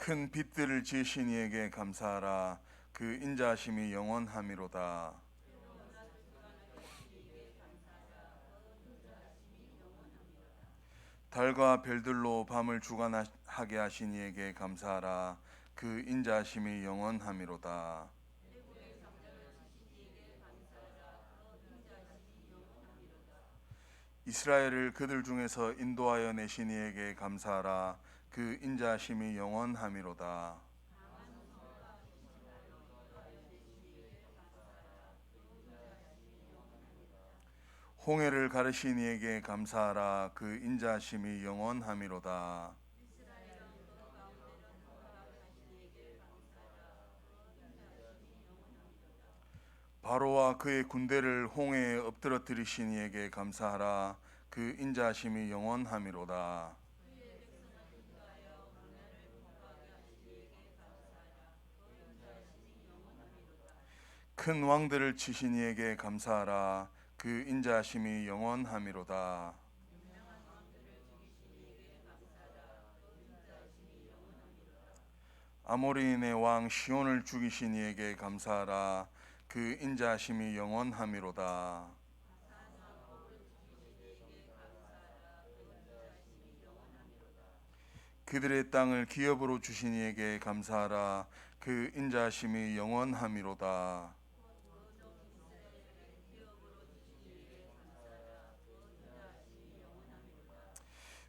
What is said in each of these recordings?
큰 빛들을 지으신 이에게 감사하라. 그 인자하심이 영원함이로다. 달과 별들로 밤을 주관하게 하신 이에게 감사하라. 그 인자하심이 영원함이로다. 이스라엘을 그들 중에서 인도하여 내신 이에게 감사하라. 그 인자하심이 영원함이로다. 홍해를 가르신 이에게 감사하라. 그 인자하심이 영원함이로다. 바로와 그의 군대를 홍해에 엎드러뜨리신 이에게 감사하라. 그 인자하심이 영원함이로다. 큰 왕들을 치신 이에게 감사하라. 그 인자하심이 영원함이로다. 아모리인의 왕 시온을 죽이신 이에게 감사하라. 그 인자하심이 영원함이로다. 그들의 땅을 기업으로 주신 이에게 감사하라. 그 인자하심이 영원함이로다.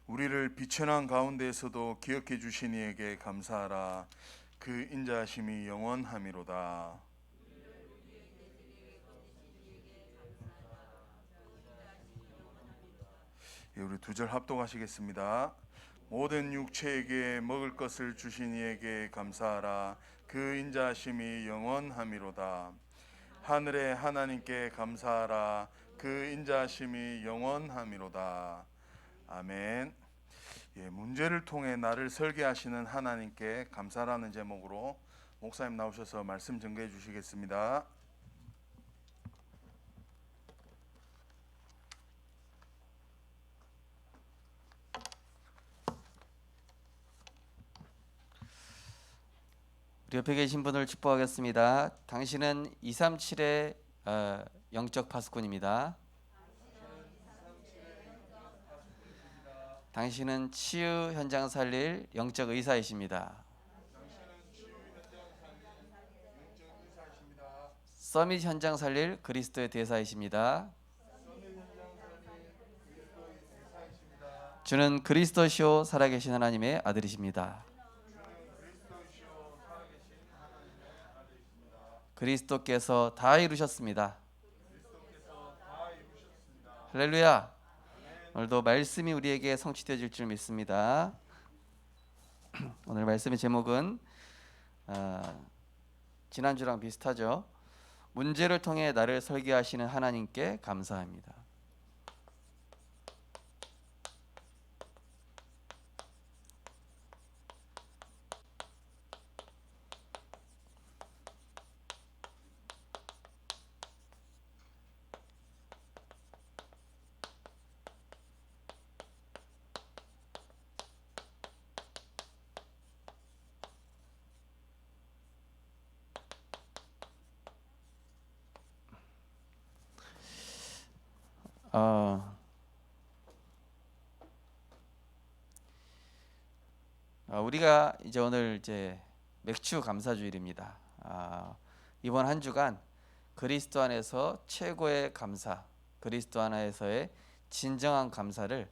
우리를 비천한 가운데에서도 기억해 주신 이에게 감사하라. 그 인자하심이 영원함이로다. 예, 우리 두 절 합독하시겠습니다. 모든 육체에게 먹을 것을 주신 이에게 감사하라. 그 인자하심이 영원함이로다. 하늘의 하나님께 감사하라. 그 인자하심이 영원함이로다. 아멘. 예, 문제를 통해 나를 설계하시는 하나님께 감사라는 제목으로 목사님 나오셔서 말씀 전개해 주시겠습니다. 우리 옆에 계신 분을 축복하겠습니다. 당신은 237의 영적 파수꾼입니다. 당신은 치유 현장 살릴 영적 의사이십니다. 서밋 현장 살릴 그리스도의 대사이십니다. 주는 그리스도시요 살아계신 하나님의 아들이십니다. 그리스도께서 다 이루셨습니다. 할렐루야. 오늘도 말씀이 우리에게 성취되어질 줄 믿습니다. 오늘 말씀의 제목은 지난주랑 비슷하죠. 문제를 통해 나를 설계하시는 하나님께 감사합니다. 우리가 이제 오늘 이제 맥주 감사주일입니다. 이번 한 주간 그리스도 안에서 최고의 감사, 그리스도 안에서의 진정한 감사를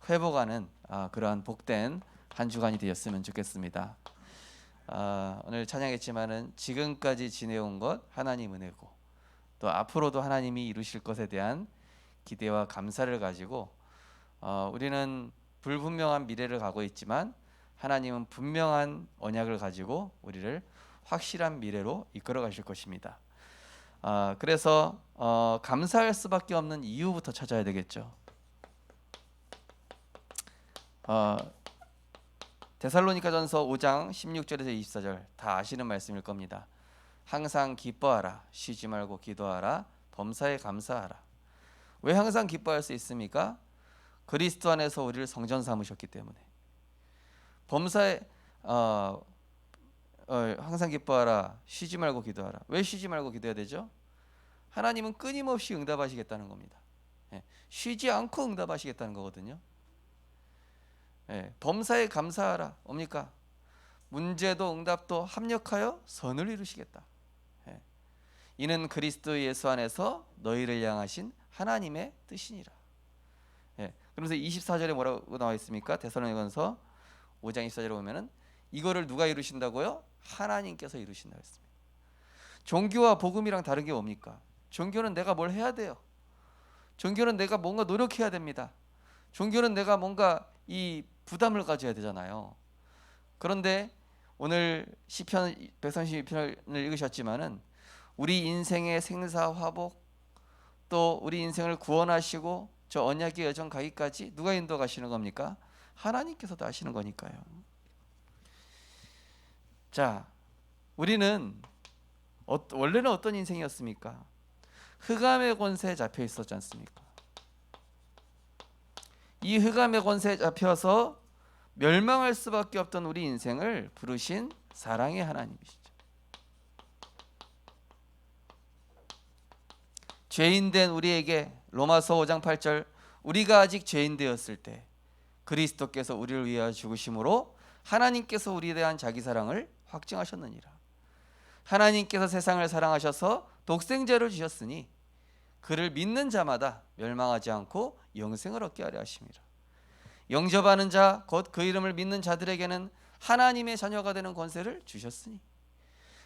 회복하는 그러한 복된 한 주간이 되었으면 좋겠습니다. 오늘 찬양했지만은 지금까지 지내온 것 하나님 은혜고 또 앞으로도 하나님이 이루실 것에 대한 기대와 감사를 가지고 우리는 불분명한 미래를 가고 있지만 하나님은 분명한 언약을 가지고 우리를 확실한 미래로 이끌어 가실 것입니다. 그래서 감사할 수밖에 없는 이유부터 찾아야 되겠죠. 데살로니가전서 5장 16절에서 24절 다 아시는 말씀일 겁니다. 항상 기뻐하라, 쉬지 말고 기도하라, 범사에 감사하라. 왜 항상 기뻐할 수 있습니까? 그리스도 안에서 우리를 성전 삼으셨기 때문에. 범사에 항상 기뻐하라, 쉬지 말고 기도하라. 왜 쉬지 말고 기도해야 되죠? 하나님은 끊임없이 응답하시겠다는 겁니다. 예, 쉬지 않고 응답하시겠다는 거거든요. 예, 범사에 감사하라. 뭡니까? 문제도 응답도 합력하여 선을 이루시겠다. 예, 이는 그리스도 예수 안에서 너희를 향하신 하나님의 뜻이니라. 예, 그러면서 24절에 뭐라고 나와 있습니까? 데살로니가전서 5장 24절에 보면은 이거를 누가 이루신다고요? 하나님께서 이루신다 했습니다. 종교와 복음이랑 다른 게 뭡니까? 종교는 내가 뭘 해야 돼요. 종교는 내가 뭔가 노력해야 됩니다. 종교는 내가 뭔가 이 부담을 가져야 되잖아요. 그런데 오늘 시편 132편을 읽으셨지만은 우리 인생의 생사화복, 또 우리 인생을 구원하시고 저 언약의 여정 가기까지 누가 인도가시는 겁니까? 하나님께서도 하시는 거니까요. 자, 우리는 원래는 어떤 인생이었습니까? 흑암의 권세에 잡혀 있었지 않습니까? 이 흑암의 권세에 잡혀서 멸망할 수밖에 없던 우리 인생을 부르신 사랑의 하나님이시죠. 죄인된 우리에게 로마서 5장 8절 우리가 아직 죄인 되었을 때 그리스도께서 우리를 위하여 죽으심으로 하나님께서 우리에 대한 자기 사랑을 확증하셨느니라. 하나님께서 세상을 사랑하셔서 독생자를 주셨으니 그를 믿는 자마다 멸망하지 않고 영생을 얻게 하려 하심이라. 영접하는 자 곧 그 이름을 믿는 자들에게는 하나님의 자녀가 되는 권세를 주셨으니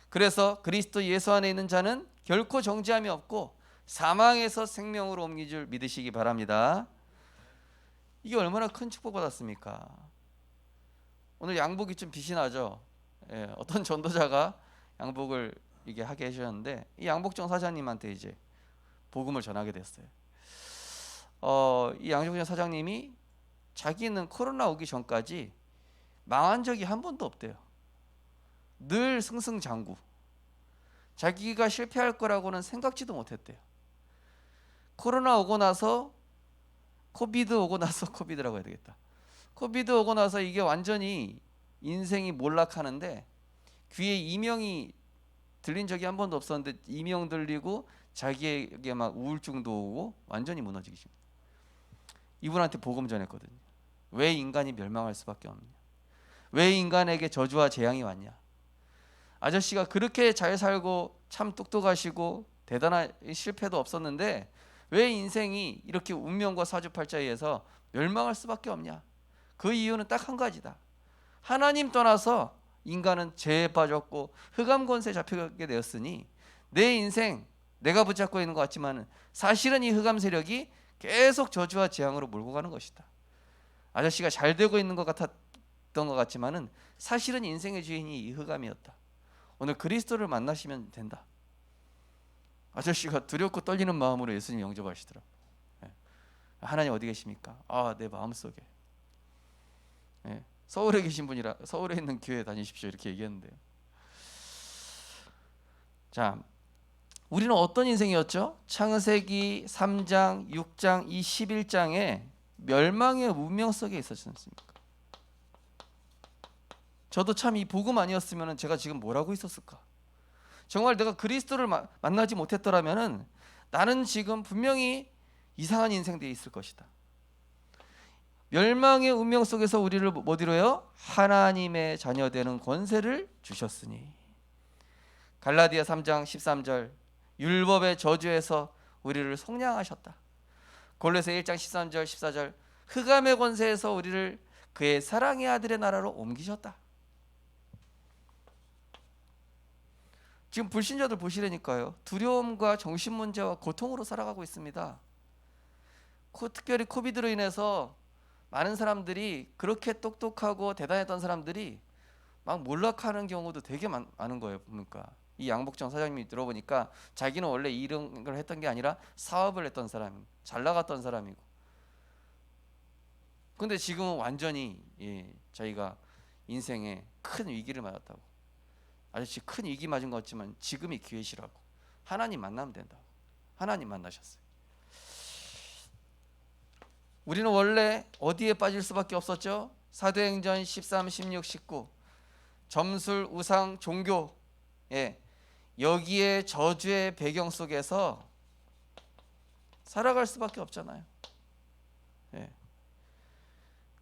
그래서 그리스도 예수 안에 있는 자는 결코 정죄함이 없고 사망에서 생명으로 옮긴 줄 믿으시기 바랍니다. 이게 얼마나 큰 축복받았습니까? 오늘 양복이 좀 빛이 나죠. 예, 어떤 전도자가 양복을 이게 하게 해주셨는데 이 양복점 사장님한테 이제 복음을 전하게 됐어요. 이 양복점 사장님이 자기는 코로나 오기 전까지 망한 적이 한 번도 없대요. 늘 승승장구. 자기가 실패할 거라고는 생각지도 못했대요. 코로나 오고 나서 코비드 오고 나서 코비드라고 해야 되겠다. 코비드 오고 나서 이게 완전히 인생이 몰락하는데 귀에 이명이 들린 적이 한 번도 없었는데 이명 들리고 자기에게 막 우울증도 오고 완전히 무너지기 시작합니다. 이분한테 복음 전했거든요. 왜 인간이 멸망할 수밖에 없느냐? 왜 인간에게 저주와 재앙이 왔냐? 아저씨가 그렇게 잘 살고 참 똑똑하시고 대단한 실패도 없었는데 왜 인생이 이렇게 운명과 사주팔자에 의해서 멸망할 수밖에 없냐? 그 이유는 딱 한 가지다. 하나님 떠나서 인간은 죄에 빠졌고 흑암 권세에 잡혀가게 되었으니 내 인생 내가 붙잡고 있는 것 같지만 사실은 이 흑암 세력이 계속 저주와 재앙으로 몰고 가는 것이다. 아저씨가 잘 되고 있는 것 같았던 것 같지만은 사실은 인생의 주인이 이 흑암이었다. 오늘 그리스도를 만나시면 된다. 아저씨가 두렵고 떨리는 마음으로 예수님 영접하시더라고요. 하나님 어디 계십니까? 내 마음속에. 서울에 계신 분이라 서울에 있는 교회 다니십시오 이렇게 얘기했는데요. 자, 우리는 어떤 인생이었죠? 창세기 3장, 6장, 이 11장에 멸망의 운명 속에 있었지 않습니까? 저도 참 이 복음 아니었으면 제가 지금 뭘 하고 있었을까? 정말 내가 그리스도를 만나지 못했더라면 나는 지금 분명히 이상한 인생대에 있을 것이다. 멸망의 운명 속에서 우리를 못 이루어요? 하나님의 자녀 되는 권세를 주셨으니. 갈라디아 3장 13절 율법의 저주에서 우리를 속량하셨다. 골로새 1장 13절 14절 흑암의 권세에서 우리를 그의 사랑의 아들의 나라로 옮기셨다. 지금 불신자들 보시라니까요. 두려움과 정신문제와 고통으로 살아가고 있습니다. 특별히 코비드로 인해서 많은 사람들이 그렇게 똑똑하고 대단했던 사람들이 막 몰락하는 경우도 되게 많은 거예요. 보니까 이 양복점 사장님이 들어보니까 자기는 원래 이런 걸 했던 게 아니라 사업을 했던 사람, 잘 나갔던 사람이고 근데 지금은 완전히 자기가 인생에 큰 위기를 맞았다고. 아저씨 큰 위기 맞은 것 같지만 지금이 기회시라고. 하나님 만나면 된다고. 하나님 만나셨어요. 우리는 원래 어디에 빠질 수밖에 없었죠? 사도행전 13, 16, 19 점술, 우상, 종교, 여기에 저주의 배경 속에서 살아갈 수밖에 없잖아요.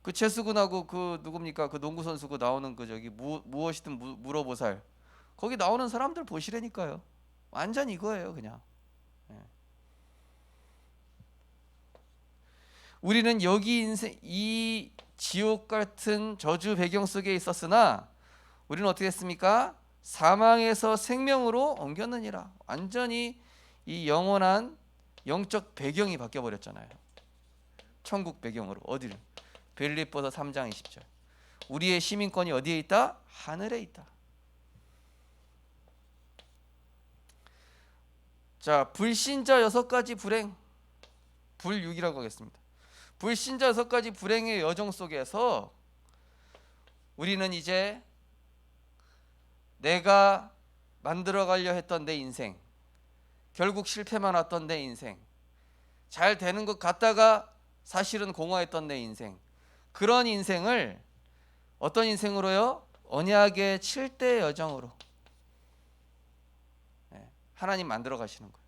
그 최수근하고 그 누굽니까? 그 농구 선수고 나오는 그 저기 무엇이든 물어보살. 거기 나오는 사람들 보시라니까요. 완전 이거예요, 그냥. 우리는 여기 인생 이 지옥 같은 저주 배경 속에 있었으나 우리는 어떻게 했습니까? 사망에서 생명으로 옮겼느니라. 완전히 이 영원한 영적 배경이 바뀌어 버렸잖아요. 천국 배경으로. 어디를? 빌립보서 3장 20절. 우리의 시민권이 어디에 있다? 하늘에 있다. 자, 불신자 6가지 불행, 불육이라고 하겠습니다. 불신자 6가지 불행의 여정 속에서 우리는 이제 내가 만들어가려 했던 내 인생, 결국 실패만 왔던 내 인생, 잘 되는 것 같다가 사실은 공허했던 내 인생, 그런 인생을 어떤 인생으로요? 언약의 7대 여정으로 하나님 만들어 가시는 거예요.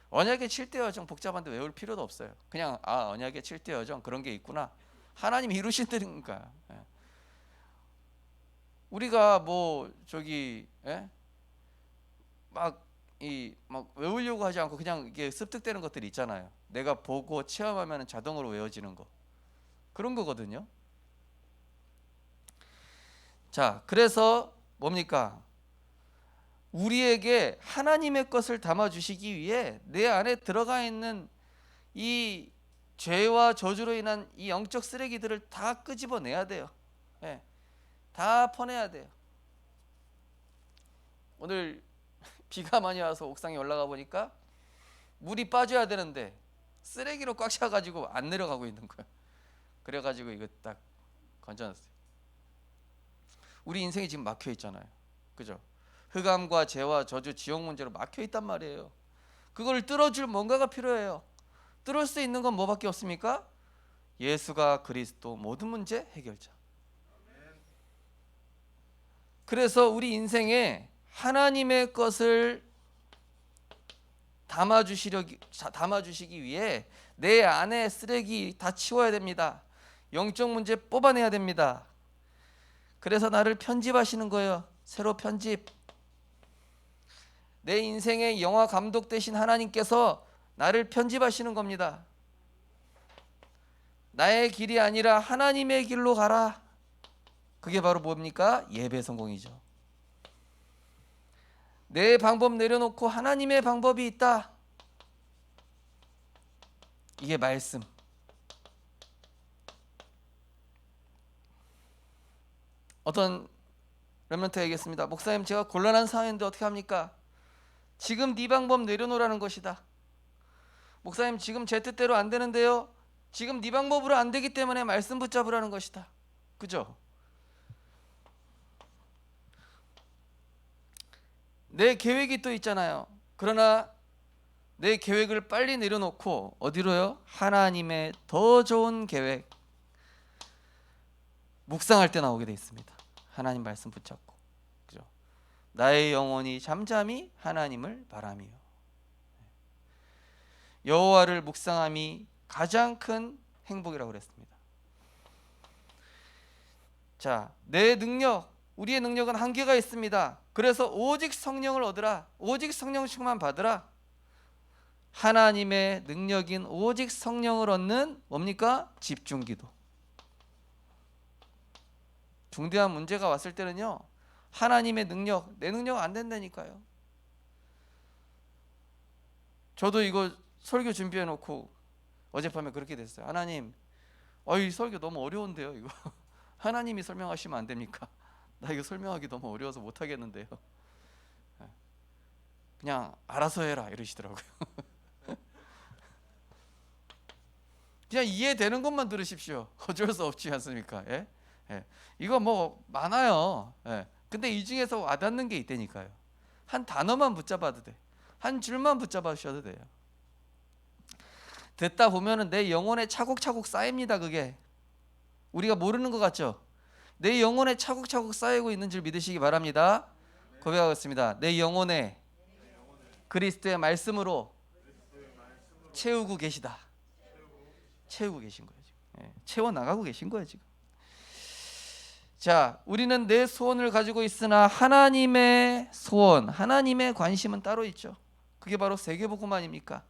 언약의 7대 여정 복잡한데 외울 필요도 없어요. 그냥 언약의 7대 여정 그런 게 있구나. 하나님이 이루신다니까. 우리가 뭐 저기 막 외우려고 하지 않고 그냥 이게 습득되는 것들이 있잖아요. 내가 보고 체험하면 자동으로 외워지는 거. 그런 거거든요. 자, 그래서 뭡니까? 우리에게 하나님의 것을 담아 주시기 위해 내 안에 들어가 있는 이 죄와 저주로 인한 이 영적 쓰레기들을 다 끄집어내야 돼요. 다 퍼내야 돼요. 오늘 비가 많이 와서 옥상에 올라가 보니까 물이 빠져야 되는데 쓰레기로 꽉 차가지고 안 내려가고 있는 거예요. 그래가지고 이거 딱 건져놨어요. 우리 인생이 지금 막혀 있잖아요. 그죠? 흑암과 죄와 저주, 지옥 문제로 막혀 있단 말이에요. 그걸 뚫어줄 뭔가가 필요해요. 뚫을 수 있는 건 뭐밖에 없습니까? 예수가 그리스도 모든 문제 해결자. 그래서 우리 인생에 하나님의 것을 담아주시기 위해 내 안에 쓰레기 다 치워야 됩니다. 영적 문제 뽑아내야 됩니다. 그래서 나를 편집하시는 거예요. 새로 편집. 내 인생의 영화 감독 되신 하나님께서 나를 편집하시는 겁니다. 나의 길이 아니라 하나님의 길로 가라. 그게 바로 뭡니까? 예배 성공이죠. 내 방법 내려놓고 하나님의 방법이 있다. 이게 말씀. 어떤 렘넌트가 얘기했습니다. 목사님, 제가 곤란한 상황인데 어떻게 합니까? 지금 네 방법 내려놓으라는 것이다. 목사님, 지금 제 뜻대로 안 되는데요. 지금 네 방법으로 안 되기 때문에 말씀 붙잡으라는 것이다. 그죠? 내 계획이 또 있잖아요. 그러나 내 계획을 빨리 내려놓고 어디로요? 하나님의 더 좋은 계획 묵상할 때 나오게 돼 있습니다. 하나님 말씀 붙잡고, 그죠? 나의 영혼이 잠잠히 하나님을 바라며 여호와를 묵상함이 가장 큰 행복이라고 그랬습니다. 자, 내 능력, 우리의 능력은 한계가 있습니다. 그래서 오직 성령을 얻으라. 오직 성령 충만 받으라. 하나님의 능력인 오직 성령을 얻는 뭡니까? 집중기도. 중대한 문제가 왔을 때는요, 하나님의 능력, 내 능력 안 된다니까요. 저도 이거 설교 준비해 놓고 어젯밤에 그렇게 됐어요. 하나님, 이 설교 너무 어려운데요. 이거 하나님이 설명하시면 안 됩니까? 나 이거 설명하기 너무 어려워서 못 하겠는데요. 그냥 알아서 해라 이러시더라고요. 그냥 이해되는 것만 들으십시오. 어쩔 수 없지 않습니까? 이거 뭐 많아요. 근데 이 중에서 와닿는 게 있다니까요. 한 단어만 붙잡아도 돼. 한 줄만 붙잡아 주셔도 돼요. 듣다 보면은 내 영혼에 차곡차곡 쌓입니다. 그게 우리가 모르는 것 같죠? 내 영혼에 차곡차곡 쌓이고 있는 줄 믿으시기 바랍니다. 고백하겠습니다. 내 영혼에 그리스도의 말씀으로 채우고 계시다. 채우고 계신 거예요. 지금. 채워 나가고 계신 거예요 지금. 자, 우리는 내 소원을 가지고 있으나 하나님의 소원, 하나님의 관심은 따로 있죠. 그게 바로 세계복음 아닙니까?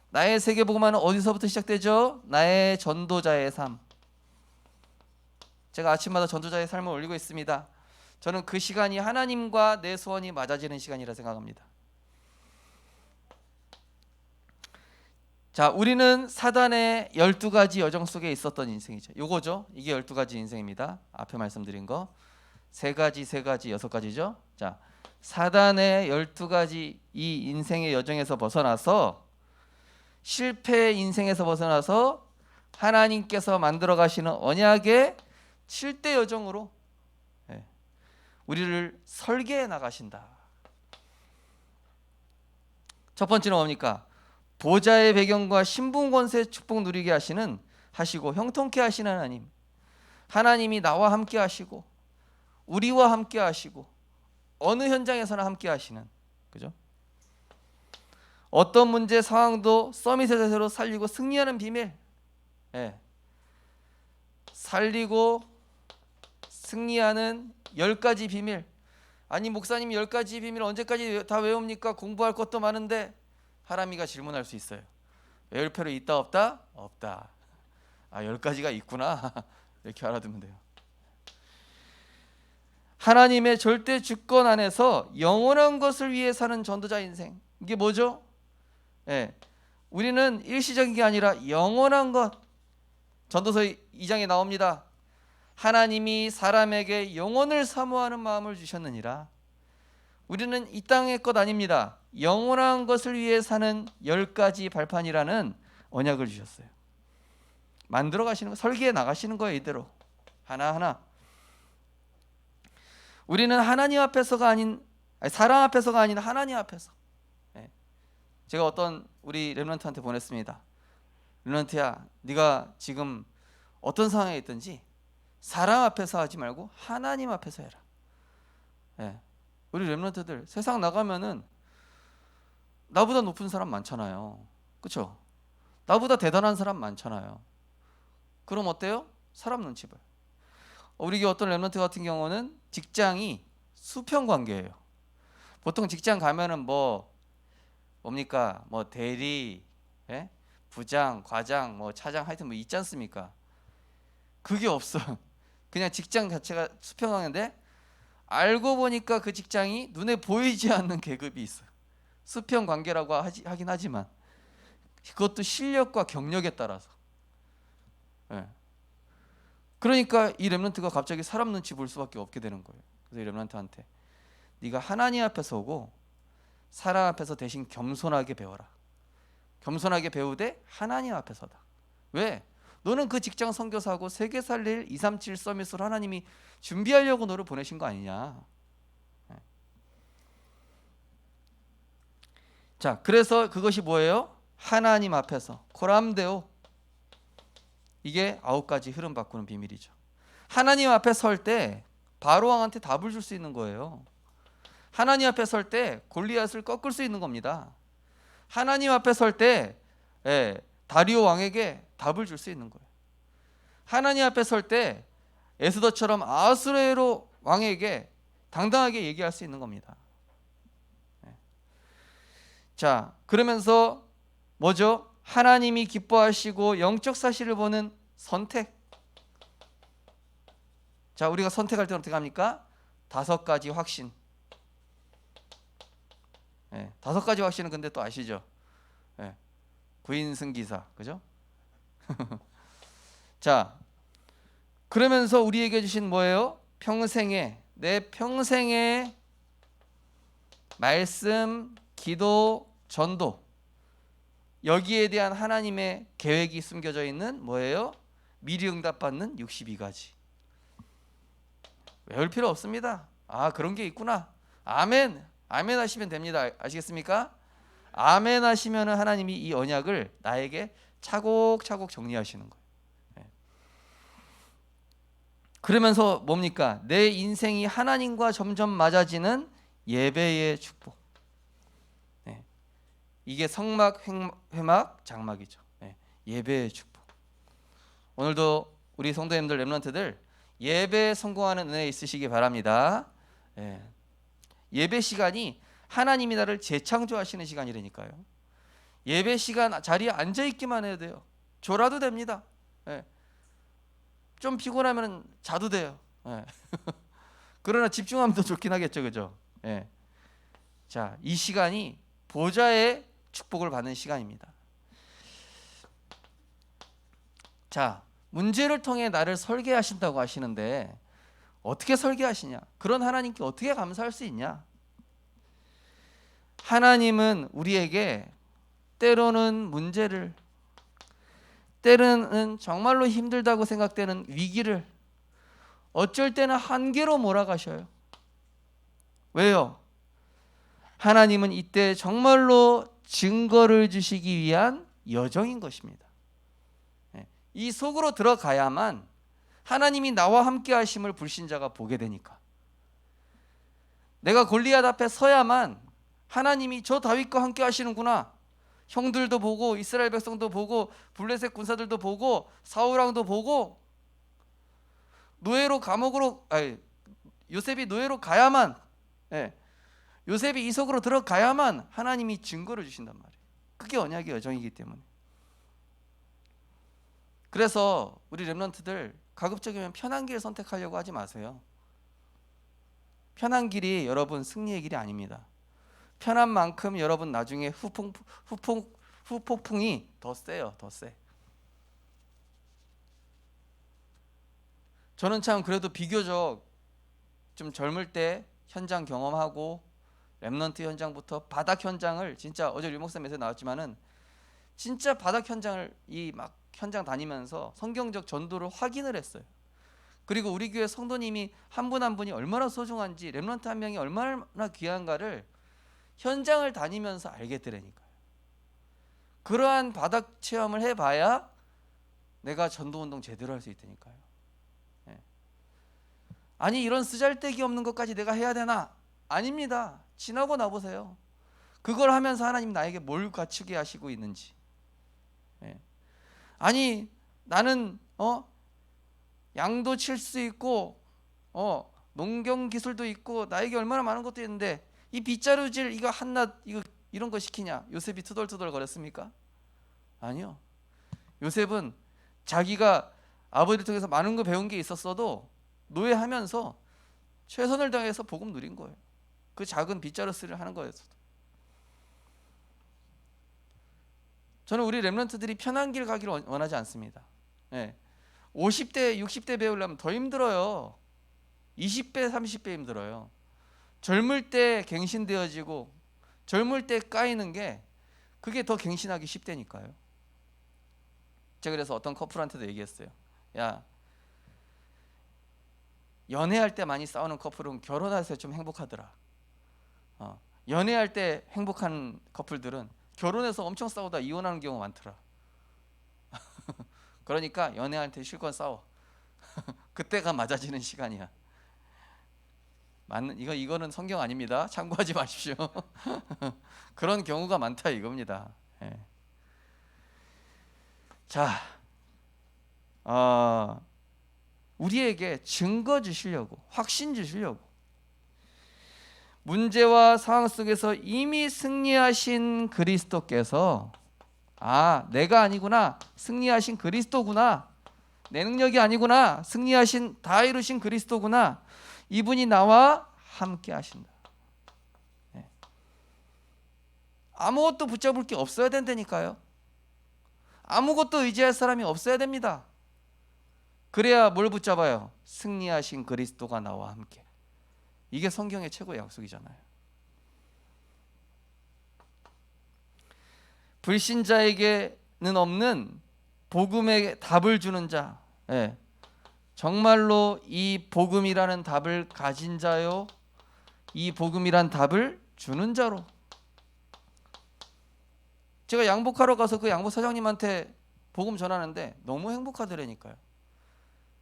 나의 세계복음은 어디서부터 시작되죠? 나의 전도자의 삶. 제가 아침마다 전도자의 삶을 올리고 있습니다. 저는 그 시간이 하나님과 내 소원이 맞아지는 시간이라 생각합니다. 자, 우리는 사단의 12가지 여정 속에 있었던 인생이죠. 요거죠. 이게 12가지 인생입니다. 앞에 말씀드린 거 3가지, 6가지죠. 자, 사단의 12가지 이 인생의 여정에서 벗어나서 실패의 인생에서 벗어나서 하나님께서 만들어 가시는 언약의 7대 여정으로 우리를 설계해 나가신다. 첫 번째는 뭡니까? 보좌의 배경과 신분 권세 축복 누리게 하시고 형통케 하시는 하나님. 하나님이 나와 함께 하시고 우리와 함께 하시고 어느 현장에서나 함께 하시는, 그죠? 어떤 문제 상황도 서밋의 자세로 살리고 승리하는 비밀. 살리고 승리하는 10가지 비밀. 아니 목사님 10가지 비밀 언제까지 다 외웁니까? 공부할 것도 많은데. 하람이가 질문할 수 있어요. 외울 필요 있다 없다? 없다. 10가지가 있구나. 이렇게 알아두면 돼요. 하나님의 절대 주권 안에서 영원한 것을 위해 사는 전도자 인생. 이게 뭐죠? 우리는 일시적인 게 아니라 영원한 것. 전도서 2장에 나옵니다. 하나님이 사람에게 영혼을 사모하는 마음을 주셨느니라. 우리는 이 땅의 것 아닙니다. 영원한 것을 위해 사는 10가지 발판이라는 언약을 주셨어요. 만들어 가시는 거, 설계해 나가시는 거예요. 이대로 하나하나. 우리는 하나님 앞에서가 아닌 사람 앞에서가 아닌 하나님 앞에서. 제가 어떤 우리 렘넌트한테 보냈습니다. 렘넌트야, 네가 지금 어떤 상황에 있든지 사람 앞에서 하지 말고 하나님 앞에서 해라. 우리 렘넌트들 세상 나가면은 나보다 높은 사람 많잖아요. 그렇죠? 나보다 대단한 사람 많잖아요. 그럼 어때요? 사람 눈치 봐요. 우리 어떤 렘넌트 같은 경우는 직장이 수평 관계예요. 보통 직장 가면은 뭡니까? 대리, 부장, 과장, 차장 하여튼 있지 않습니까? 그게 없어. 그냥 직장 자체가 수평 관계인데 알고 보니까 그 직장이 눈에 보이지 않는 계급이 있어요. 수평 관계라고 하긴 하지만 그것도 실력과 경력에 따라서. 그러니까 이 렘넌트가 갑자기 사람 눈치 볼 수밖에 없게 되는 거예요. 그래서 이 렘넌트한테 네가 하나님 앞에서 오고 사람 앞에서 대신 겸손하게 배워라. 겸손하게 배우되 하나님 앞에서다. 왜? 너는 그 직장 선교사하고 세계 살릴 237 서밋으로 하나님이 준비하려고 너를 보내신 거 아니냐. 자, 그래서 그것이 뭐예요? 하나님 앞에서 코람데오. 이게 9가지 흐름 바꾸는 비밀이죠. 하나님 앞에 설 때 바로 왕한테 답을 줄 수 있는 거예요. 하나님 앞에 설 때 골리앗을 꺾을 수 있는 겁니다. 하나님 앞에 설 때 다리오 왕에게 답을 줄 수 있는 거예요. 하나님 앞에 설 때 에스더처럼 아수에로 왕에게 당당하게 얘기할 수 있는 겁니다. 자, 그러면서 뭐죠? 하나님이 기뻐하시고 영적 사실을 보는 선택. 자, 우리가 선택할 때 어떻게 합니까? 5가지 확신. 5가지 확신은 근데 또 아시죠? 구인승기사, 그죠? 자, 그러면서 우리에게 주신 뭐예요? 내 평생의 말씀, 기도, 전도. 여기에 대한 하나님의 계획이 숨겨져 있는 뭐예요? 미리 응답받는 62가지. 외울 필요 없습니다. 그런 게 있구나. 아멘. 아멘 하시면 됩니다. 아시겠습니까? 아멘 하시면 하나님이 이 언약을 나에게 차곡차곡 정리하시는 거예요. 그러면서 뭡니까? 내 인생이 하나님과 점점 맞아지는 예배의 축복. 네. 이게 성막, 회막, 장막이죠. 네. 예배의 축복. 오늘도 우리 성도님들, 렘넌트들 예배에 성공하는 은혜 있으시기 바랍니다. 네. 예배 시간이 하나님이 나를 재창조하시는 시간이라니까요. 예배 시간 자리에 앉아 있기만 해도 돼요. 졸아도 됩니다. 네. 좀 피곤하면 자도 돼요. 네. 그러나 집중하면 더 좋긴 하겠죠, 그죠? 네. 자, 이 시간이 보좌의 축복을 받는 시간입니다. 자, 문제를 통해 나를 설계하신다고 하시는데 어떻게 설계하시냐? 그런 하나님께 어떻게 감사할 수 있냐? 하나님은 우리에게 때로는 문제를, 때로는 정말로 힘들다고 생각되는 위기를, 어쩔 때는 한계로 몰아가셔요. 왜요? 하나님은 이때 정말로 증거를 주시기 위한 여정인 것입니다. 이 속으로 들어가야만 하나님이 나와 함께 하심을 불신자가 보게 되니까. 내가 골리앗 앞에 서야만 하나님이 저 다윗과 함께 하시는구나. 형들도 보고 이스라엘 백성도 보고 블레셋 군사들도 보고 사울왕도 보고 노예로 감옥으로 요셉이 노예로 가야만, 요셉이 이 속으로 들어가야만 하나님이 증거를 주신단 말이에요. 그게 언약의 여정이기 때문에. 그래서 우리 렘넌트들 가급적이면 편한 길 선택하려고 하지 마세요. 편한 길이 여러분 승리의 길이 아닙니다. 편한 만큼 여러분 나중에 후폭풍이 더 세요. 더 세. 저는 참 그래도 비교적 좀 젊을 때 현장 경험하고 렘넌트 현장부터 바닥 현장을, 진짜 어제 류목사 메시지 나왔지만은 진짜 바닥 현장을 이 막 현장 다니면서 성경적 전도를 확인을 했어요. 그리고 우리 교회 성도님이 한 분 한 분이 얼마나 소중한지, 렘넌트 한 명이 얼마나 귀한가를 현장을 다니면서 알게 되라니까요. 그러한 바닥 체험을 해봐야 내가 전도운동 제대로 할 수 있다니까요. 아니 이런 쓰잘데기 없는 것까지 내가 해야 되나? 아닙니다. 지나고 나보세요. 그걸 하면서 하나님 나에게 뭘 갖추게 하시고 있는지. 아니 나는 양도 칠 수 있고 농경 기술도 있고 나에게 얼마나 많은 것도 있는데 이 빗자루질 이거 한낱 이런 거 시키냐? 요셉이 투덜투덜 거렸습니까? 아니요. 요셉은 자기가 아버지를 통해서 많은 거 배운 게 있었어도 노예하면서 최선을 다해서 복음 누린 거예요. 그 작은 빗자루 쓰를 하는 거였어도. 저는 우리 렘넌트들이 편한 길 가기를 원하지 않습니다. 50대, 60대 배우려면 더 힘들어요. 20배, 30배 힘들어요. 젊을 때 갱신되어지고 젊을 때 까이는 게 그게 더 갱신하기 쉽다니까요. 제가 그래서 어떤 커플한테도 얘기했어요. 야, 연애할 때 많이 싸우는 커플은 결혼해서 좀 행복하더라. 연애할 때 행복한 커플들은 결혼해서 엄청 싸우다 이혼하는 경우가 많더라. 그러니까 연애할 때 실컷 싸워. 그때가 맞아지는 시간이야. 이거는 성경 아닙니다. 참고하지 마십시오. 그런 경우가 많다 이겁니다. 자, 우리에게 증거 주시려고, 확신 주시려고, 문제와 상황 속에서 이미 승리하신 그리스도께서 내가 아니구나, 승리하신 그리스도구나, 내 능력이 아니구나, 승리하신 다 이루신 그리스도구나, 이분이 나와 함께 하신다. 아무것도 붙잡을 게 없어야 된다니까요. 아무것도 의지할 사람이 없어야 됩니다. 그래야 뭘 붙잡아요? 승리하신 그리스도가 나와 함께. 이게 성경의 최고의 약속이잖아요. 불신자에게는 없는 복음의 답을 주는 자, 정말로 이 복음이라는 답을 가진 자요, 이 복음이란 답을 주는 자로. 제가 양복하러 가서 그 양복 사장님한테 복음 전하는데 너무 행복하더라니까요.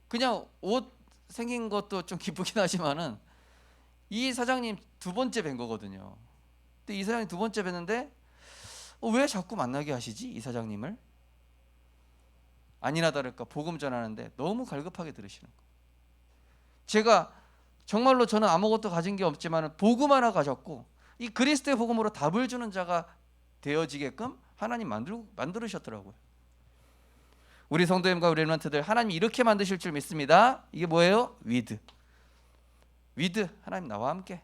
그냥 옷 생긴 것도 좀 기쁘긴 하지만은 이 사장님 두 번째 뵌 거거든요. 근데 이 사장님 두 번째 뵀는데 왜 자꾸 만나게 하시지 이 사장님을? 아니나 다를까 복음 전하는데 너무 갈급하게 들으시는 거예요. 제가 정말로 저는 아무것도 가진 게 없지만 복음 하나 가졌고 이 그리스도의 복음으로 답을 주는 자가 되어지게끔 하나님 만들으셨더라고요. 우리 성도님과 우리 렘넌트들 하나님이 이렇게 만드실 줄 믿습니다. 이게 뭐예요? 위드 하나님 나와 함께.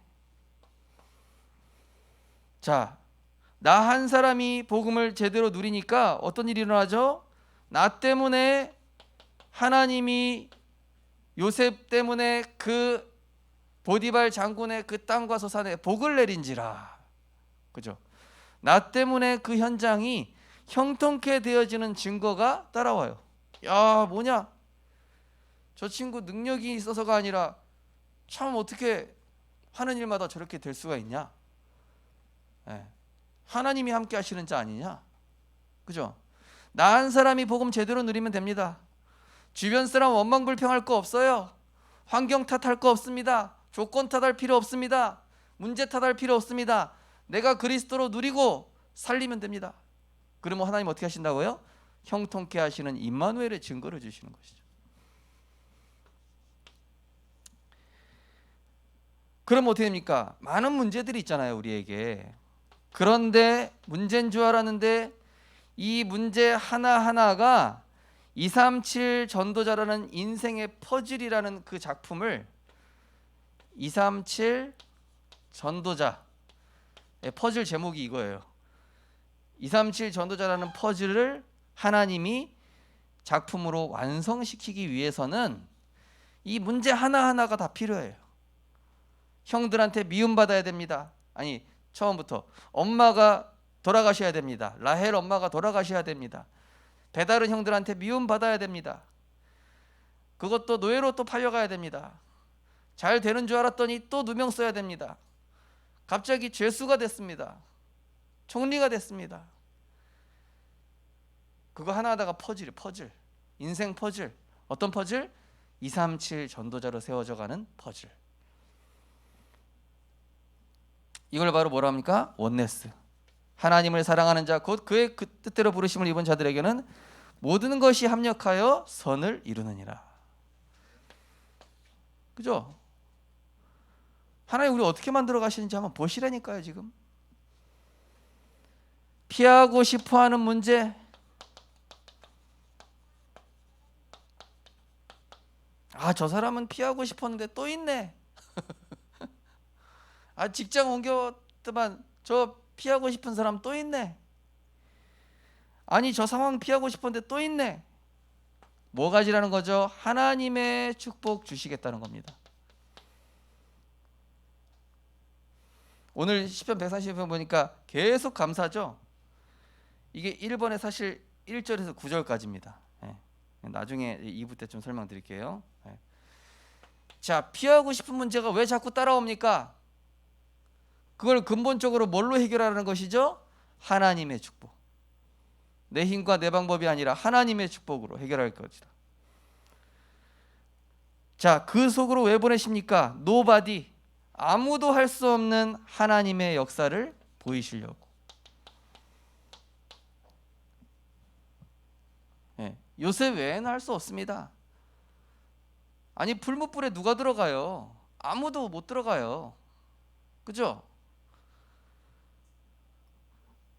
자, 나 한 사람이 복음을 제대로 누리니까 어떤 일이 일어나죠? 나 때문에 하나님이 요셉 때문에 그 보디발 장군의 그 땅과 소산에 복을 내린지라. 그죠? 나 때문에 그 현장이 형통케 되어지는 증거가 따라와요. 야, 뭐냐? 저 친구 능력이 있어서가 아니라 참 어떻게 하는 일마다 저렇게 될 수가 있냐? 예. 하나님이 함께 하시는 자 아니냐? 그죠? 나 한 사람이 복음 제대로 누리면 됩니다. 주변 사람 원망 불평할 거 없어요. 환경 탓할 거 없습니다. 조건 탓할 필요 없습니다. 문제 탓할 필요 없습니다. 내가 그리스도로 누리고 살리면 됩니다. 그러면 하나님 어떻게 하신다고요? 형통케 하시는 임마누엘의 증거를 주시는 것이죠. 그럼 어떻게 됩니까? 많은 문제들이 있잖아요, 우리에게. 그런데 문제인 줄 알았는데 이 문제 하나하나가 237 전도자라는 인생의 퍼즐이라는 그 작품을 237 전도자의 퍼즐 제목이 이거예요. 237 전도자라는 퍼즐을 하나님이 작품으로 완성시키기 위해서는 이 문제 하나하나가 다 필요해요. 형들한테 미움받아야 됩니다. 아니, 처음부터 엄마가 돌아가셔야 됩니다. 라헬 엄마가 돌아가셔야 됩니다. 배다른 형들한테 미움받아야 됩니다. 그것도 노예로 또 팔려가야 됩니다. 잘 되는 줄 알았더니 또 누명 써야 됩니다. 갑자기 죄수가 됐습니다. 총리가 됐습니다. 그거 하나하나가 퍼즐이에요. 퍼즐. 인생 퍼즐. 어떤 퍼즐? 237 전도자로 세워져 가는 퍼즐. 이걸 바로 뭐라 합니까? 원네스. 하나님을 사랑하는 자, 곧 그의 그 뜻대로 부르심을 입은 자들에게는 모든 것이 합력하여 선을 이루느니라. 그죠? 하나님 우리 어떻게 만들어 가시는지 한번 보시라니까요. 지금 피하고 싶어하는 문제, 저 사람은 피하고 싶었는데 또 있네. 직장 옮겼더만 저 피하고 싶은 사람 또 있네. 아니 저 상황 피하고 싶었는데 또 있네. 뭐 가지라는 거죠? 하나님의 축복 주시겠다는 겁니다. 오늘 시편 140편 보니까 계속 감사죠. 이게 1번에 사실 1절에서 9절까지입니다. 나중에 2부 때 좀 설명드릴게요. 자, 피하고 싶은 문제가 왜 자꾸 따라옵니까? 그걸 근본적으로 뭘로 해결하라는 것이죠? 하나님의 축복. 내 힘과 내 방법이 아니라 하나님의 축복으로 해결할 것이다. 자, 그 속으로 왜 보내십니까? 노바디, 아무도 할 수 없는 하나님의 역사를 보이시려고. 요셉 외에는 할 수 없습니다. 아니 풀무불에 누가 들어가요? 아무도 못 들어가요. 그죠?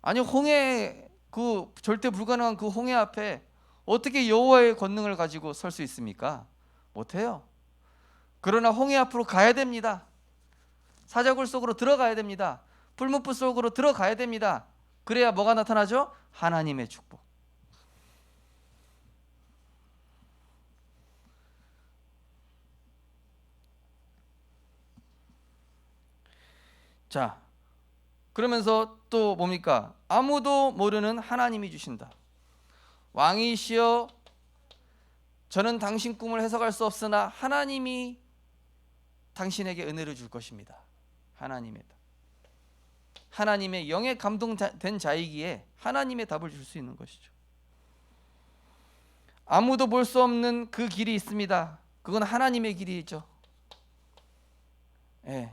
아니 홍해, 그 절대 불가능한 그 홍해 앞에 어떻게 여호와의 권능을 가지고 설 수 있습니까? 못해요. 그러나 홍해 앞으로 가야 됩니다. 사자굴 속으로 들어가야 됩니다. 풀무불 속으로 들어가야 됩니다. 그래야 뭐가 나타나죠? 하나님의 축복. 자, 그러면서 또 뭡니까? 아무도 모르는 하나님이 주신다. 왕이시여, 저는 당신 꿈을 해석할 수 없으나 하나님이 당신에게 은혜를 줄 것입니다. 하나님의 영에 감동된 자이기에 하나님의 답을 줄 수 있는 것이죠. 아무도 볼 수 없는 그 길이 있습니다. 그건 하나님의 길이죠. 예.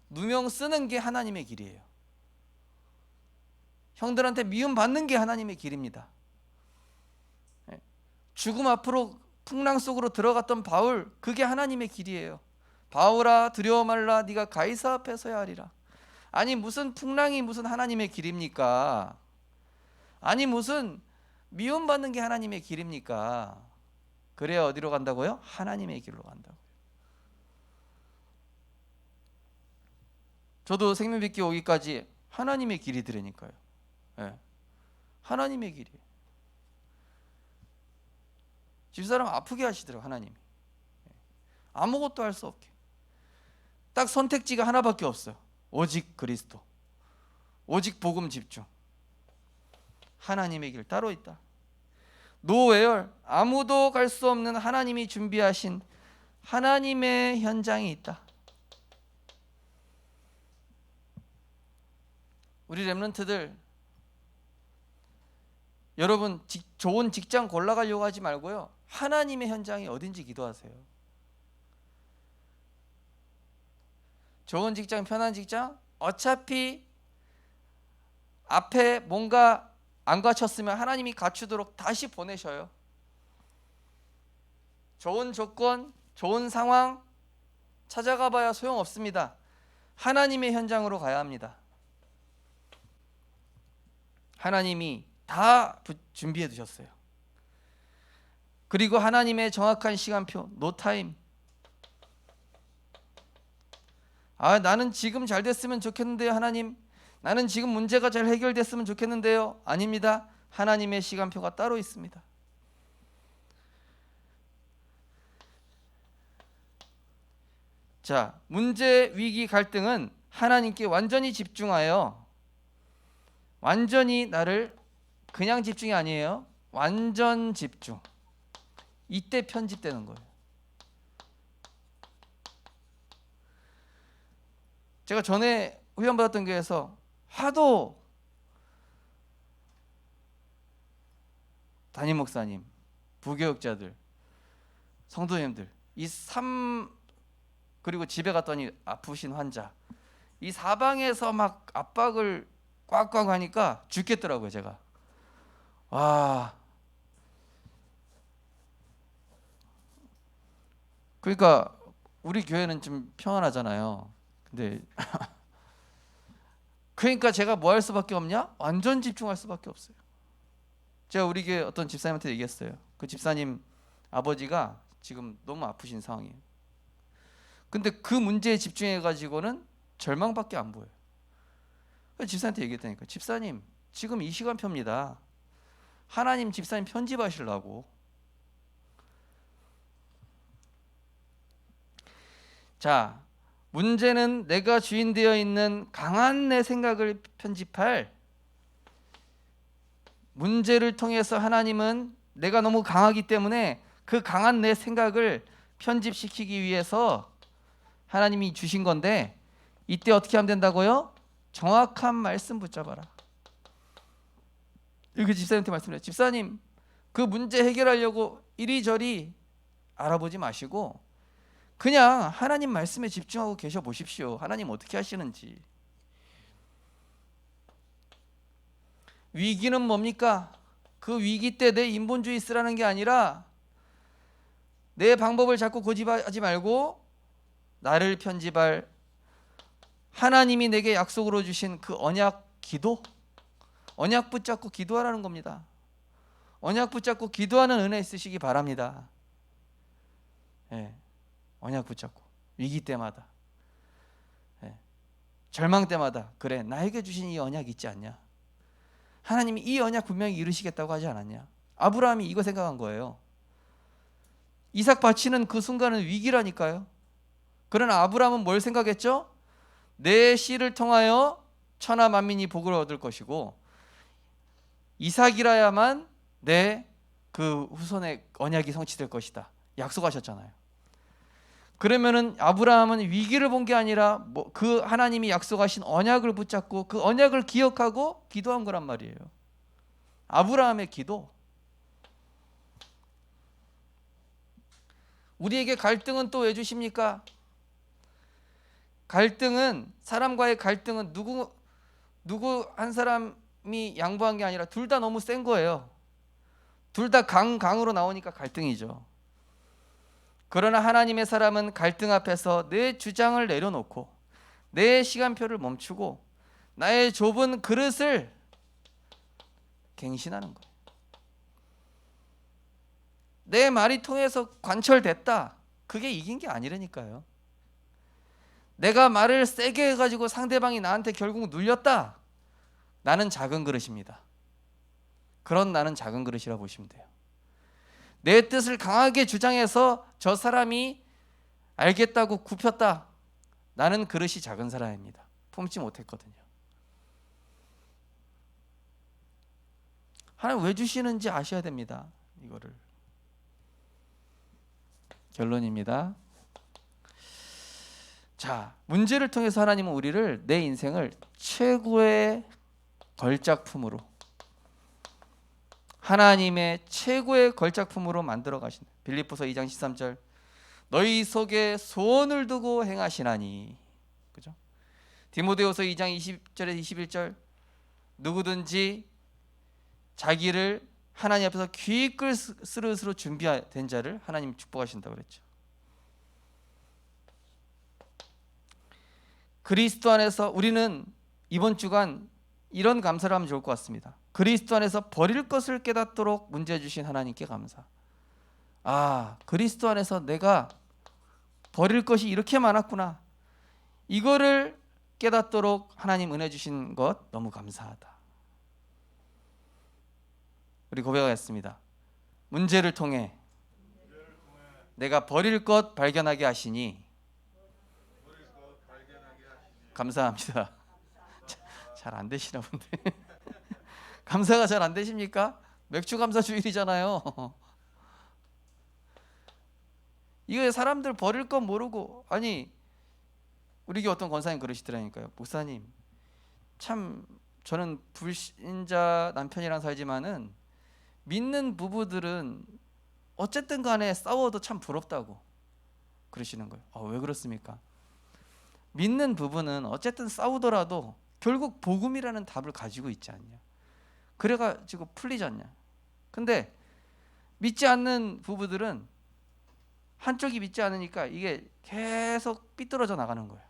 누명 쓰는 게 하나님의 길이에요. 형들한테 미움 받는 게 하나님의 길입니다. 예. 죽음 앞으로 풍랑 속으로 들어갔던 바울, 그게 하나님의 길이에요. 바울아 두려워 말라, 네가 가이사 앞에 서야 하리라. 아니 무슨 풍랑이 무슨 하나님의 길입니까? 아니 무슨 미움 받는 게 하나님의 길입니까? 그래야 어디로 간다고요? 하나님의 길로 간다고요. 저도 생명 뵙기 오기까지 하나님의 길이더라니까요. 예. 하나님의 길이. 집사람 아프게 하시더라고요, 하나님이. 아무것도 할 수 없게. 딱 선택지가 하나밖에 없어요. 오직 그리스도. 오직 복음 집중. 하나님의 길 따로 있다. 노웨얼, 아무도 갈 수 없는 하나님이 준비하신 하나님의 현장이 있다. 우리 렘넌트들, 여러분 좋은 직장 골라가려고 하지 말고요, 하나님의 현장이 어딘지 기도하세요. 좋은 직장, 편한 직장, 어차피 앞에 뭔가 안 갖췄으면 하나님이 갖추도록 다시 보내셔요. 좋은 조건, 좋은 상황 찾아가 봐야 소용없습니다. 하나님의 현장으로 가야 합니다. 하나님이 다 준비해 두셨어요. 그리고 하나님의 정확한 시간표, 노타임. 나는 지금 잘 됐으면 좋겠는데요, 하나님. 나는 지금 문제가 잘 해결됐으면 좋겠는데요. 아닙니다. 하나님의 시간표가 따로 있습니다. 자, 문제, 위기, 갈등은 하나님께 완전히 집중하여, 완전히 나를, 그냥 집중이 아니에요, 완전 집중. 이때 편집되는 거예요. 제가 전에 훈련받았던 교회에서 하도 담임 목사님, 부교육자들, 성도님들, 그리고 집에 갔더니 아프신 환자, 이 사방에서 막 압박을 꽉꽉 하니까 죽겠더라고요, 제가. 와. 그러니까 우리 교회는 좀 평안하잖아요. 근데 그러니까 제가 뭐 할 수밖에 없냐? 완전 집중할 수밖에 없어요. 제가 우리 교회 어떤 집사님한테 얘기했어요. 그 집사님 아버지가 지금 너무 아프신 상황이에요. 근데 그 문제에 집중해 가지고는 절망밖에 안 보여요. 집사님한테 얘기했다니까. 집사님, 지금 이 시간표입니다. 하나님 집사님 편집하시려고. 자, 문제는 내가 주인 되어 있는 강한 내 생각을 편집할, 문제를 통해서 하나님은 내가 너무 강하기 때문에 그 강한 내 생각을 편집시키기 위해서 하나님이 주신 건데, 이때 어떻게 하면 된다고요? 정확한 말씀 붙잡아라. 이렇게 집사님한테 말씀해요. 집사님, 그 문제 해결하려고 이리저리 알아보지 마시고 그냥 하나님 말씀에 집중하고 계셔 보십시오. 하나님 어떻게 하시는지. 위기는 뭡니까? 그 위기 때 내 인본주의 쓰라는 게 아니라 내 방법을 자꾸 고집하지 말고 나를 편집할 하나님이 내게 약속으로 주신 그 언약 기도, 언약 붙잡고 기도하라는 겁니다. 언약 붙잡고 기도하는 은혜 있으시기 바랍니다. 예, 언약 붙잡고 위기 때마다, 절망 때마다, 그래 나에게 주신 이 언약 있지 않냐? 하나님이 이 언약 분명히 이루시겠다고 하지 않았냐? 아브라함이 이거 생각한 거예요. 이삭 바치는 그 순간은 위기라니까요. 그러나 아브라함은 뭘 생각했죠? 내 씨를 통하여 천하 만민이 복을 얻을 것이고 이삭이라야만 내 그 후손의 언약이 성취될 것이다. 약속하셨잖아요. 그러면은 아브라함은 위기를 본 게 아니라 그 하나님이 약속하신 언약을 붙잡고 그 언약을 기억하고 기도한 거란 말이에요. 아브라함의 기도. 우리에게 갈등은 또 왜 주십니까? 갈등은, 사람과의 갈등은 누구 한 사람이 양보한 게 아니라 둘 다 너무 센 거예요. 둘 다 강으로 나오니까 갈등이죠. 그러나 하나님의 사람은 갈등 앞에서 내 주장을 내려놓고 내 시간표를 멈추고 나의 좁은 그릇을 갱신하는 거예요. 내 말이 통해서 관철됐다, 그게 이긴 게 아니라니까요. 내가 말을 세게 해가지고 상대방이 나한테 결국 눌렸다, 나는 작은 그릇입니다. 그런 나는 작은 그릇이라 보시면 돼요. 내 뜻을 강하게 주장해서 저 사람이 알겠다고 굽혔다, 나는 그릇이 작은 사람입니다. 품지 못했거든요. 하나님 왜 주시는지 아셔야 됩니다. 이거를. 결론입니다. 자, 문제를 통해서 하나님은 우리를, 내 인생을 최고의 걸작품으로, 하나님의 최고의 걸작품으로 만들어 가신다. 빌립보서 2장 13절, 너희 속에 소원을 두고 행하시나니. 그죠? 디모데후서 2장 20절에서 21절, 누구든지 자기를 하나님 앞에서 귀끌 스릇으로 준비된 자를 하나님 축복하신다고 그랬죠. 그리스도 안에서 우리는 이번 주간 이런 감사를 하면 좋을 것 같습니다. 그리스도 안에서 버릴 것을 깨닫도록 문제 주신 하나님께 감사. 아, 그리스도 안에서 내가 버릴 것이 이렇게 많았구나, 이거를 깨닫도록 하나님 은혜 주신 것 너무 감사하다. 우리 고백하겠습니다. 문제를 통해 내가 버릴 것 발견하게 하시니 감사합니다. 잘 안 되시나 본데. 감사가 잘 안 되십니까? 맥주 감사 주일이잖아요. 이거 사람들 버릴 건 모르고, 아니 우리 교회 어떤 권사님 그러시더라니까요. 목사님, 참 저는 불신자 남편이랑 살지만은 믿는 부부들은 어쨌든 간에 싸워도 참 부럽다고 그러시는 거예요. 왜 그렇습니까? 믿는 부부는 어쨌든 싸우더라도 결국 복음이라는 답을 가지고 있지 않냐, 그래가지고 풀리지 않냐. 근데 믿지 않는 부부들은 한쪽이 믿지 않으니까 이게 계속 삐뚤어져 나가는 거예요.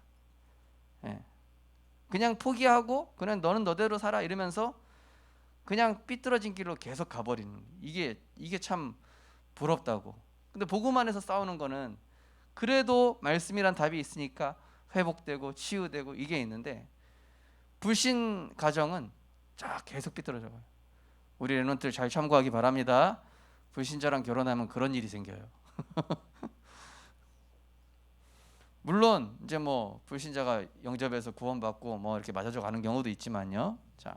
예. 그냥 포기하고 그냥 너는 너대로 살아 이러면서 그냥 삐뚤어진 길로 계속 가버리는, 이게 참 부럽다고. 근데 복음 안에서 싸우는 거는 그래도 말씀이란 답이 있으니까 회복되고 치유되고 이게 있는데, 불신 가정은 쫙 계속 삐뚤어져 가요. 우리 랩런트들 잘 참고하기 바랍니다. 불신자랑 결혼하면 그런 일이 생겨요. 물론 이제 뭐 불신자가 영접해서 구원받고 뭐 이렇게 맞아줘 가는 경우도 있지만요. 자,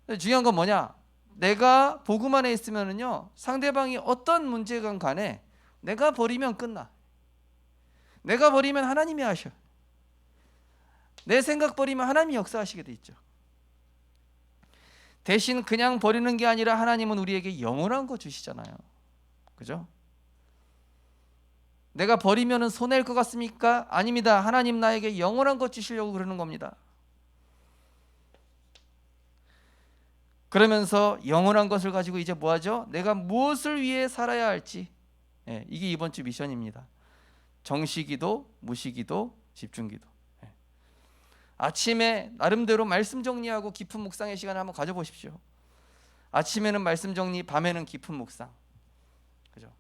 근데 중요한 건 뭐냐? 내가 복음 안에 있으면은요, 상대방이 어떤 문제건 간에 내가 버리면 끝나. 내가 버리면 하나님이 하셔. 내 생각 버리면 하나님이 역사하시게 돼 있죠. 대신 그냥 버리는 게 아니라 하나님은 우리에게 영원한 거 주시잖아요. 그죠? 내가 버리면 손해일 것 같습니까? 아닙니다. 하나님 나에게 영원한 것 주시려고 그러는 겁니다. 그러면서 영원한 것을 가지고 이제 뭐 하죠? 내가 무엇을 위해 살아야 할지. 이게 이번 주 미션입니다. 정시기도, 무시기도, 집중기도. 아침에 나름대로 말씀 정리하고 깊은 묵상의 시간을 한번 가져보십시오. 아침에는 말씀 정리, 밤에는 깊은 묵상. 그죠?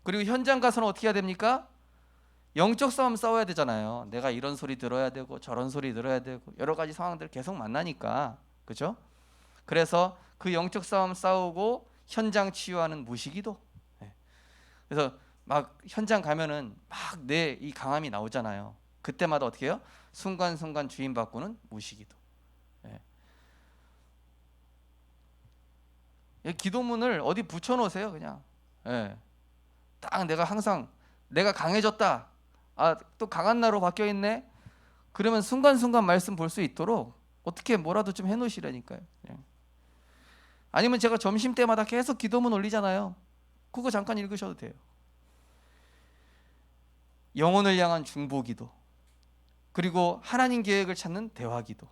그리고 현장 가서는 어떻게 해야 됩니까? 영적 싸움 싸워야 되잖아요. 내가 이런 소리 들어야 되고 저런 소리 들어야 되고 여러 가지 상황들 계속 만나니까. 그죠? 그래서 그 영적 싸움 싸우고 현장 치유하는 무시기도. 그래서 막 현장 가면은 막 내 이 강함이 나오잖아요. 그때마다 어떻게 해요? 순간순간 주인 바꾸는 무시기도. 기도문을 어디 붙여놓으세요. 그냥. 딱 내가 항상 내가 강해졌다, 또 강한 나로 바뀌어 있네, 그러면 순간순간 말씀 볼 수 있도록 어떻게 뭐라도 좀 해놓으시라니까요. 아니면 제가 점심 때마다 계속 기도문 올리잖아요. 그거 잠깐 읽으셔도 돼요. 영혼을 향한 중보기도, 그리고 하나님 계획을 찾는 대화기도,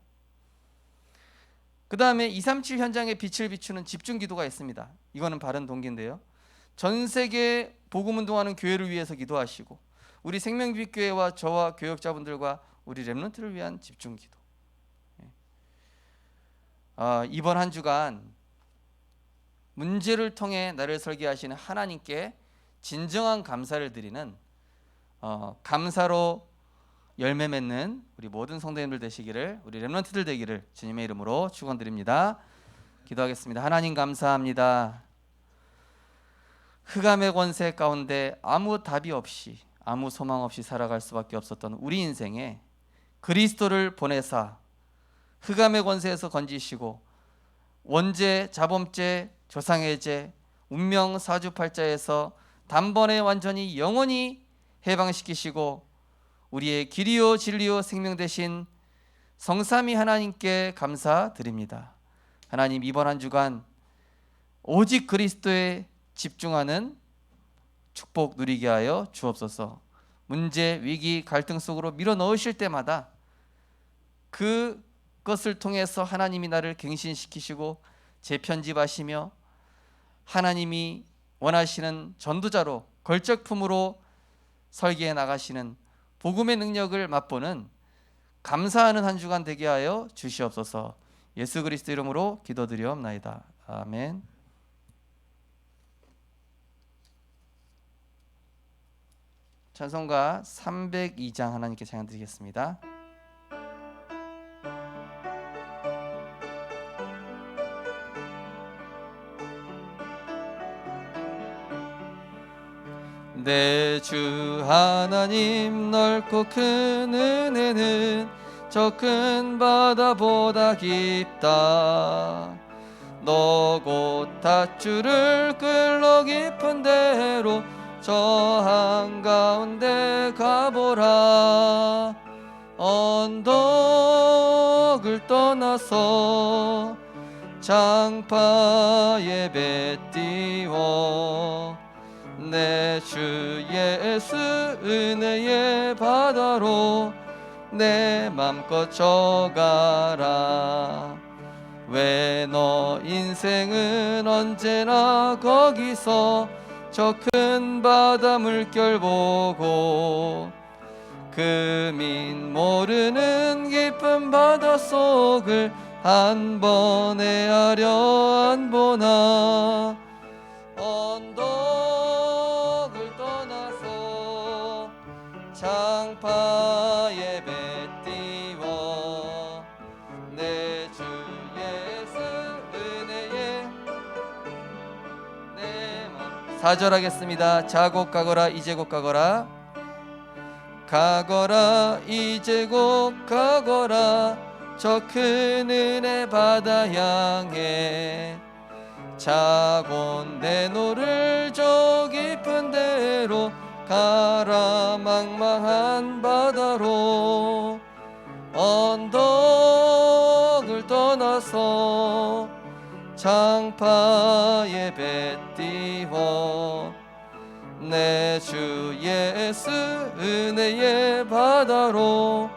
그 다음에 237 현장에 빛을 비추는 집중기도가 있습니다. 이거는 바른 동기인데요, 전 세계 복음 운동하는 교회를 위해서 기도하시고 우리 생명빛교회와 저와 교역자분들과 우리 렘넌트를 위한 집중기도. 이번 한 주간 문제를 통해 나를 설계하시는 하나님께 진정한 감사를 드리는 감사로 열매 맺는 우리 모든 성도님들 되시기를, 우리 렘넌트들 되기를 주님의 이름으로 축원드립니다. 기도하겠습니다. 하나님 감사합니다. 흑암의 권세 가운데 아무 답이 없이, 아무 소망 없이 살아갈 수밖에 없었던 우리 인생에 그리스도를 보내사 흑암의 권세에서 건지시고 원죄, 자범죄, 조상의 죄, 운명 사주팔자에서 단번에 완전히 영원히 해방시키시고 우리의 길이요 진리요 생명 되신 성삼위 하나님께 감사드립니다. 하나님, 이번 한 주간 오직 그리스도에 집중하는 축복 누리게 하여 주옵소서. 문제, 위기, 갈등 속으로 밀어 넣으실 때마다 그것을 통해서 하나님이 나를 갱신시키시고 재편집하시며 하나님이 원하시는 전도자로, 걸작품으로 설계해 나가시는 복음의 능력을 맛보는 감사하는 한 주간 되게 하여 주시옵소서. 예수 그리스도 이름으로 기도드리옵나이다. 아멘. 찬송가 302장 하나님께 찬양 드리겠습니다. 내 주 하나님, 넓고 큰 은혜는 저 큰 바다보다 깊다. 너 곧 닷줄을 끌러 깊은 데로 저 한가운데 가보라. 언덕을 떠나서 장파에 배 띄워 내 주 예수 은혜의 바다로 내 맘껏 져가라. 왜 너 인생은 언제나 거기서 저 큰 바다 물결 보고 금인 모르는 깊은 바다 속을 한 번에 하려 안 보나. 언덕을 떠나서 장파에 배 띄워 내 주 예수 은혜에 내 맘. 4절 하겠습니다. 자곧 가거라 이제 곧 가거라. 가거라 이제 곧 가거라. 저 큰 은혜 바다 향해 자곤 내 노를 저 깊은 데로 가라. 망망한 바다로 언덕을 떠나서 장파에 배 띄워 내 주 예수 은혜의 바다로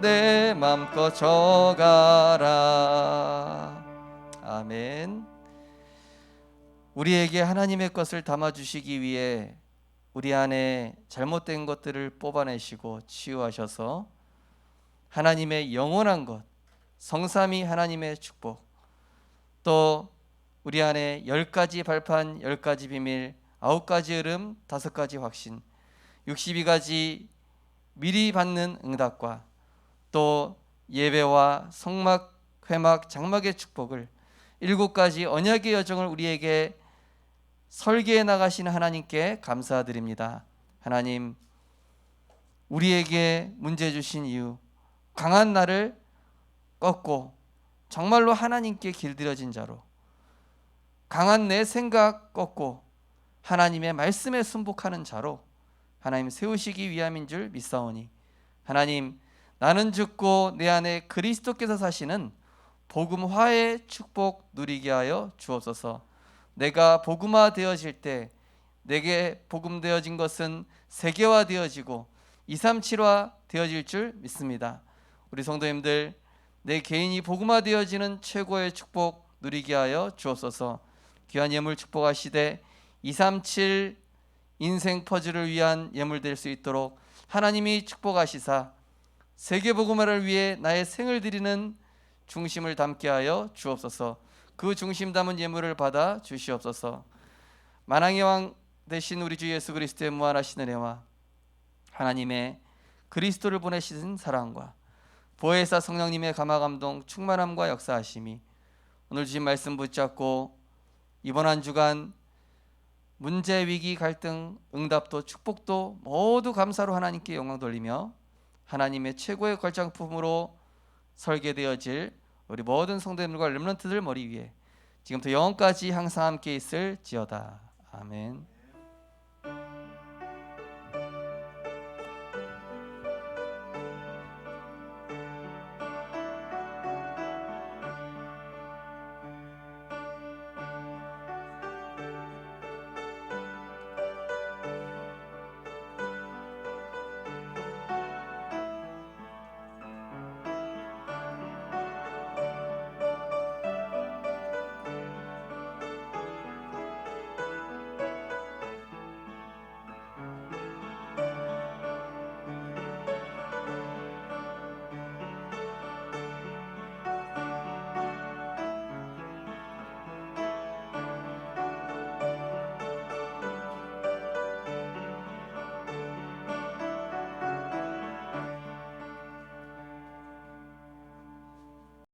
내 맘껏 져가라. 아멘. 우리에게 하나님의 것을 담아주시기 위해 우리 안에 잘못된 것들을 뽑아내시고 치유하셔서 하나님의 영원한 것, 성삼위 하나님의 축복, 또 우리 안에 10가지 발판, 10가지 비밀, 9가지 흐름, 5가지 확신, 62가지 미리 받는 응답과 또 예배와 성막, 회막, 장막의 축복을 7가지 언약의 여정을 우리에게 설계해 나가시는 하나님께 감사드립니다. 하나님, 우리에게 문제 주신 이유, 강한 나를 꺾고 정말로 하나님께 길들여진 자로, 강한 내 생각 꺾고 하나님의 말씀에 순복하는 자로 하나님 세우시기 위함인 줄 믿사오니, 하나님, 나는 죽고 내 안에 그리스도께서 사시는 복음화의 축복 누리게 하여 주옵소서. 내가 복음화 되어질 때 내게 복음 되어진 것은 세계화 되어지고 237화 되어질 줄 믿습니다. 우리 성도님들, 내 개인이 복음화 되어지는 최고의 축복 누리게 하여 주옵소서. 귀한 예물 축복하시되 237 인생 퍼즐을 위한 예물 될 수 있도록 하나님이 축복하시사 세계 복음화를 위해 나의 생을 드리는 중심을 담게 하여 주옵소서. 그 중심 담은 예물을 받아 주시옵소서. 만왕의 왕 되신 우리 주 예수 그리스도의 무한하신 은혜와 하나님의 그리스도를 보내신 사랑과 보혜사 성령님의 감화감동 충만함과 역사하심이 오늘 주신 말씀 붙잡고 이번 한 주간 문제, 위기, 갈등, 응답도 축복도 모두 감사로 하나님께 영광 돌리며 하나님의 최고의 걸작품으로 설계되어질 우리 모든 성도님들과 렘넌트들 머리 위에 지금부터 영원까지 항상 함께 있을지어다. 아멘.